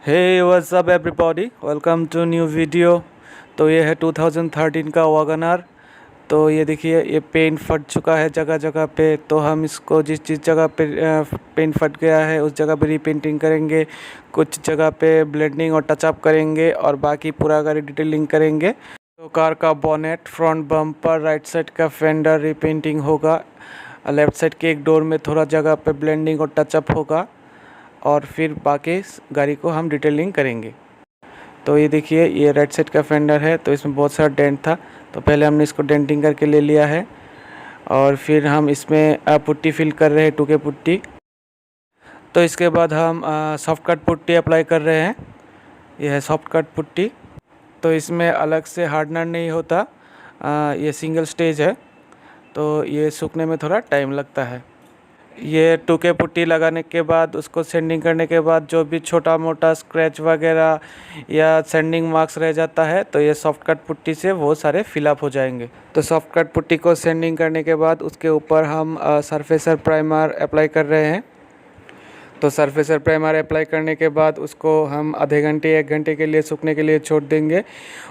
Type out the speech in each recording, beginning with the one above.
Hey what's up everybody, welcome to new video. तो ये है 2013 का वैगनआर। तो ये देखिए, ये पेंट फट चुका है जगह जगह पे। तो हम इसको जिस जगह पे पेंट फट गया है उस जगह पे रीपेंटिंग करेंगे, कुछ जगह पे ब्लेंडिंग और टचअप करेंगे और बाकी पूरा गाड़ी डिटेलिंग करेंगे। तो कार का bonnet, front bumper, right side का फेंडर रीपेंटिंग होगा। लेफ़्ट साइड के एक डोर में थोड़ा जगह पे ब्लेंडिंग और टचअप होगा और फिर बाकी गाड़ी को हम डिटेलिंग करेंगे। तो ये देखिए, ये राइट साइड का फेंडर है। तो इसमें बहुत सारा डेंट था, तो पहले हमने इसको डेंटिंग करके ले लिया है और फिर हम इसमें पुट्टी फिल कर रहे हैं, टूके पुट्टी। तो इसके बाद हम सॉफ्ट कट पुट्टी अप्लाई कर रहे हैं। यह है सॉफ्ट कट पुट्टी। तो इसमें अलग से हार्डनर नहीं होता, ये सिंगल स्टेज है, तो ये सूखने में थोड़ा टाइम लगता है। ये टूके पुट्टी लगाने के बाद, उसको सैंडिंग करने के बाद जो भी छोटा मोटा स्क्रैच वगैरह या सैंडिंग मार्क्स रह जाता है, तो ये सॉफ्ट कट पुट्टी से वो सारे फिलअप हो जाएंगे। तो सॉफ्ट कट पुट्टी को सैंडिंग करने के बाद उसके ऊपर हम सरफेसर प्राइमर अप्लाई कर रहे हैं। तो सरफेसर प्राइमर अप्लाई करने के बाद उसको हम आधे घंटे 1 घंटे के लिए सूखने के लिए छोड़ देंगे।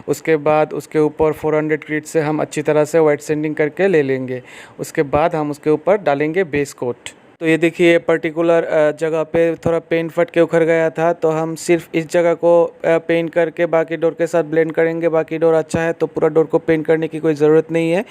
उसके बाद उसके ऊपर 400 ग्रिड से हम अच्छी तरह से वाइट सैंडिंग करके ले लेंगे। उसके बाद हम उसके ऊपर डालेंगे बेस कोट। तो ये देखिए, पर्टिकुलर जगह पे थोड़ा पेंट फट के उखड़ गया था, तो हम सिर्फ इस जगह को पेंट करके बाकी डोर के साथ ब्लेंड करेंगे। बाकी डोर अच्छा है तो पूरा डोर को पेंट करने की कोई ज़रूरत नहीं है।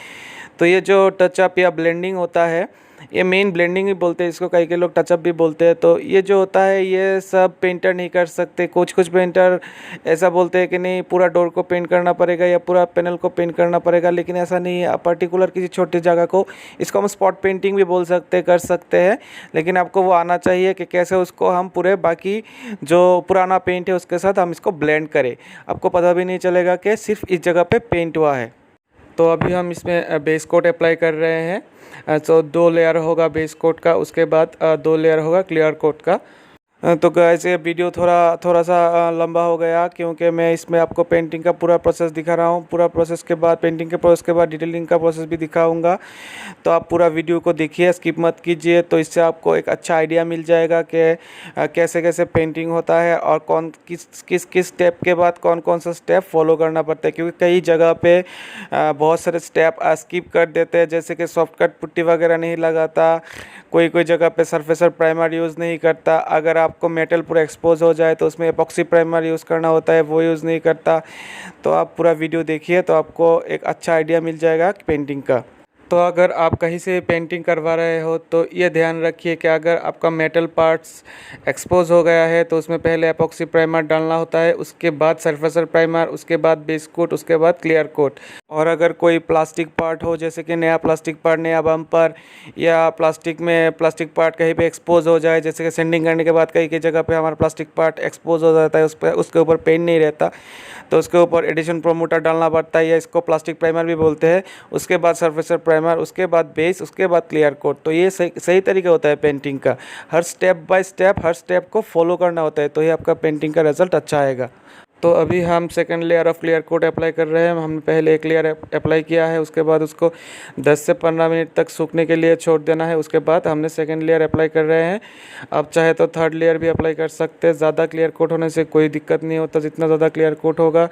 तो ये जो टचअप या ब्लेंडिंग होता है, ये मेन ब्लेंडिंग भी बोलते हैं इसको, कई के लोग टचअप भी बोलते हैं। तो ये जो होता है ये सब पेंटर नहीं कर सकते। कुछ पेंटर ऐसा बोलते हैं कि नहीं, पूरा डोर को पेंट करना पड़ेगा या पूरा पैनल को पेंट करना पड़ेगा, लेकिन ऐसा नहीं है। आप पर्टिकुलर किसी छोटी जगह को, इसको हम स्पॉट पेंटिंग भी बोल सकते कर सकते हैं, लेकिन आपको वो आना चाहिए कि कैसे उसको हम पूरे बाकी जो पुराना पेंट है उसके साथ हम इसको ब्लेंड करें। आपको पता भी नहीं चलेगा कि सिर्फ इस जगह पे पेंट हुआ है। तो अभी हम इसमें बेस कोट अप्लाई कर रहे हैं। तो 2 लेयर होगा बेस कोट का, उसके बाद 2 लेयर होगा क्लियर कोट का। तो गाइस, ये वीडियो थोड़ा सा लंबा हो गया, क्योंकि मैं इसमें आपको पेंटिंग का पूरा प्रोसेस दिखा रहा हूँ। पूरा प्रोसेस के बाद, पेंटिंग के प्रोसेस के बाद डिटेलिंग का प्रोसेस भी दिखाऊंगा। तो आप पूरा वीडियो को देखिए, स्किप मत कीजिए। तो इससे आपको एक अच्छा आइडिया मिल जाएगा कि कैसे कैसे पेंटिंग होता है और कौन किस स्टेप के बाद कौन कौन सा स्टेप फॉलो करना पड़ता है। क्योंकि कई जगह पे बहुत सारे स्टेप स्किप कर देते हैं, जैसे कि सॉफ्ट कट पुट्टी वगैरह नहीं लगाता, कोई जगह पे सरफेसर प्राइमर यूज़ नहीं करता। अगर आपको मेटल पूरा एक्सपोज हो जाए तो उसमें एपॉक्सी प्राइमर यूज़ करना होता है, वो यूज़ नहीं करता। तो आप पूरा वीडियो देखिए तो आपको एक अच्छा आइडिया मिल जाएगा पेंटिंग का। तो अगर आप कहीं से पेंटिंग करवा रहे हो तो ये ध्यान रखिए कि अगर आपका मेटल पार्ट्स एक्सपोज हो गया है तो उसमें पहले एपॉक्सी प्राइमर डालना होता है, उसके बाद सरफेसर प्राइमर, उसके बाद बेस कोट, उसके बाद क्लियर कोट। और अगर कोई प्लास्टिक पार्ट हो, जैसे कि नया प्लास्टिक पार्ट, नया बम्पर या प्लास्टिक पार्ट कहीं पे एक्सपोज हो जाए, जैसे कि सेंडिंग करने के बाद कई जगह पे हमारा प्लास्टिक पार्ट एक्सपोज हो जाता है, उसके ऊपर पेंट नहीं रहता, तो उसके ऊपर एडिशन प्रोमोटर डालना पड़ता है, या इसको प्लास्टिक प्राइमर भी बोलते हैं। उसके बाद सरफेसर प्राइमर, उसके बाद बेस, उसके बाद क्लियर कोट। तो ये सही तरीका होता है पेंटिंग का। हर स्टेप बाय स्टेप, हर स्टेप को फॉलो करना होता है, तो ये आपका पेंटिंग का रिजल्ट अच्छा आएगा। तो अभी हम second layer of clear coat apply कर रहे हैं। हमने पहले एक लेयर अप्लाई किया है, उसके बाद उसको 10 से 15 मिनट तक सूखने के लिए छोड़ देना है। उसके बाद हमने सेकंड लेयर अप्लाई कर रहे हैं। आप चाहे तो थर्ड लेयर भी अप्लाई कर सकते हैं। ज़्यादा क्लियर कोट होने से कोई दिक्कत नहीं होता, जितना ज़्यादा क्लियर कोट होगा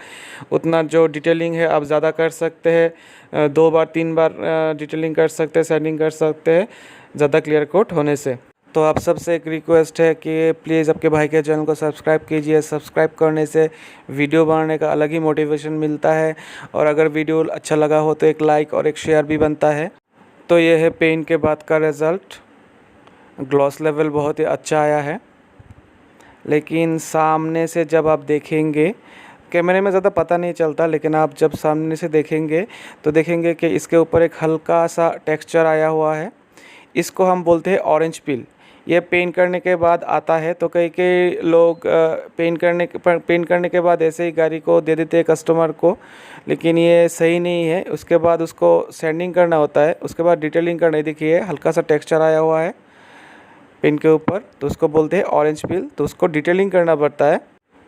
उतना जो डिटेलिंग है आप ज़्यादा कर सकते हैं। 2 बार 3 बार डिटेलिंग कर सकते हैं, सैंडिंग कर सकते हैं ज़्यादा क्लियर कोट होने से। तो आप सबसे एक रिक्वेस्ट है कि प्लीज़ आपके भाई के चैनल को सब्सक्राइब कीजिए। सब्सक्राइब करने से वीडियो बनाने का अलग ही मोटिवेशन मिलता है, और अगर वीडियो अच्छा लगा हो तो एक लाइक और एक शेयर भी बनता है। तो ये है पेंट के बाद का रिज़ल्ट। ग्लॉस लेवल बहुत ही अच्छा आया है, लेकिन सामने से जब आप देखेंगे, कैमरे में ज़्यादा पता नहीं चलता, लेकिन आप जब सामने से देखेंगे तो देखेंगे कि इसके ऊपर एक हल्का सा टेक्सचर आया हुआ है। इसको हम बोलते हैं ऑरेंज पील। ये पेंट करने के बाद आता है। तो कई लोग पेंट करने के बाद ऐसे ही गाड़ी को दे देते हैं कस्टमर को, लेकिन ये सही नहीं है। उसके बाद उसको सैंडिंग करना होता है, उसके बाद डिटेलिंग करना है। देखिए, हल्का सा टेक्सचर आया हुआ है पेंट के ऊपर, तो उसको बोलते हैं ऑरेंज पील। तो उसको डिटेलिंग करना पड़ता है।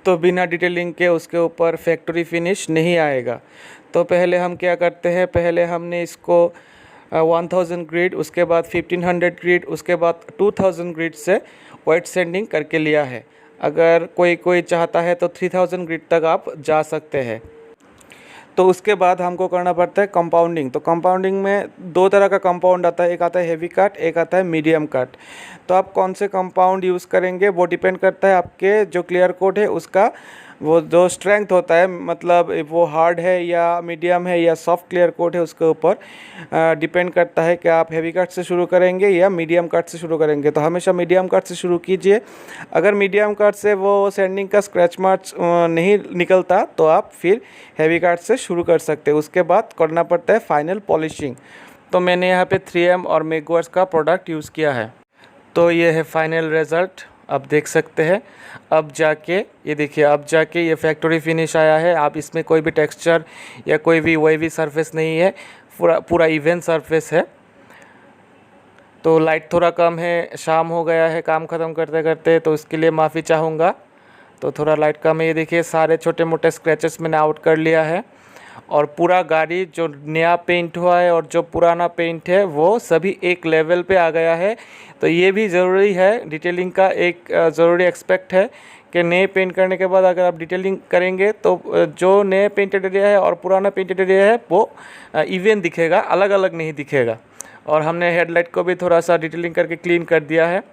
तो बिना डिटेलिंग के उसके ऊपर फैक्ट्री फिनिश नहीं आएगा। तो पहले हम क्या करते हैं, पहले हमने इसको 1000 ग्रिड, उसके बाद 1500 ग्रिड, उसके बाद 2000 ग्रिड से वाइट सैंडिंग करके लिया है। अगर कोई कोई चाहता है तो 3000 ग्रिड तक आप जा सकते हैं। तो उसके बाद हमको करना पड़ता है कंपाउंडिंग। तो कंपाउंडिंग में दो तरह का कंपाउंड आता है, एक आता है हेवी कट, एक आता है मीडियम कट। तो आप कौन से कंपाउंड यूज़ करेंगे वो डिपेंड करता है आपके जो क्लियर कोट है उसका वो जो स्ट्रेंथ होता है, मतलब वो हार्ड है या मीडियम है या सॉफ्ट क्लियर कोट है, उसके ऊपर डिपेंड करता है कि आप हेवी कट से शुरू करेंगे या मीडियम कट से शुरू करेंगे। तो हमेशा मीडियम कट से शुरू कीजिए। अगर मीडियम कट से वो सैंडिंग का स्क्रैच मार्क्स नहीं निकलता तो आप फिर हेवी कट से शुरू कर सकते हैं। उसके बाद करना पड़ता है फाइनल पॉलिशिंग। तो मैंने यहाँ पे 3M और मेकवर्क्स का प्रोडक्ट यूज़ किया है। तो ये है फाइनल रिज़ल्ट, आप देख सकते हैं। अब जाके ये देखिए, अब जाके ये फैक्ट्री फिनिश आया है। आप इसमें कोई भी टेक्सचर या कोई भी वेवी सरफेस नहीं है, पूरा इवन सरफेस है। तो लाइट थोड़ा कम है, शाम हो गया है काम ख़त्म करते करते, तो इसके लिए माफ़ी चाहूँगा। तो थोड़ा लाइट कम है। ये देखिए सारे छोटे मोटे स्क्रैचेस मैंने आउट कर लिया है और पूरा गाड़ी जो नया पेंट हुआ है और जो पुराना पेंट है वो सभी एक लेवल पे आ गया है। तो ये भी ज़रूरी है, डिटेलिंग का एक ज़रूरी एक्सपेक्ट है कि नए पेंट करने के बाद अगर आप डिटेलिंग करेंगे तो जो नए पेंटेड एरिया है और पुराना पेंटेड एरिया है वो इवन दिखेगा, अलग अलग नहीं दिखेगा। और हमने हेडलाइट को भी थोड़ा सा डिटेलिंग करके क्लीन कर दिया है।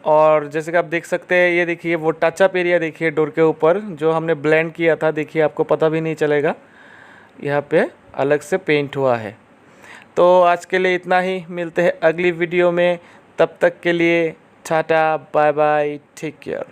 और जैसे कि आप देख सकते हैं, ये देखिए वो टचअप एरिया देखिए डोर के ऊपर जो हमने ब्लेंड किया था, देखिए आपको पता भी नहीं चलेगा, यहाँ पे अलग से पेंट हुआ है। तो आज के लिए इतना ही, मिलते हैं अगली वीडियो में। तब तक के लिए tata bye bye, take care.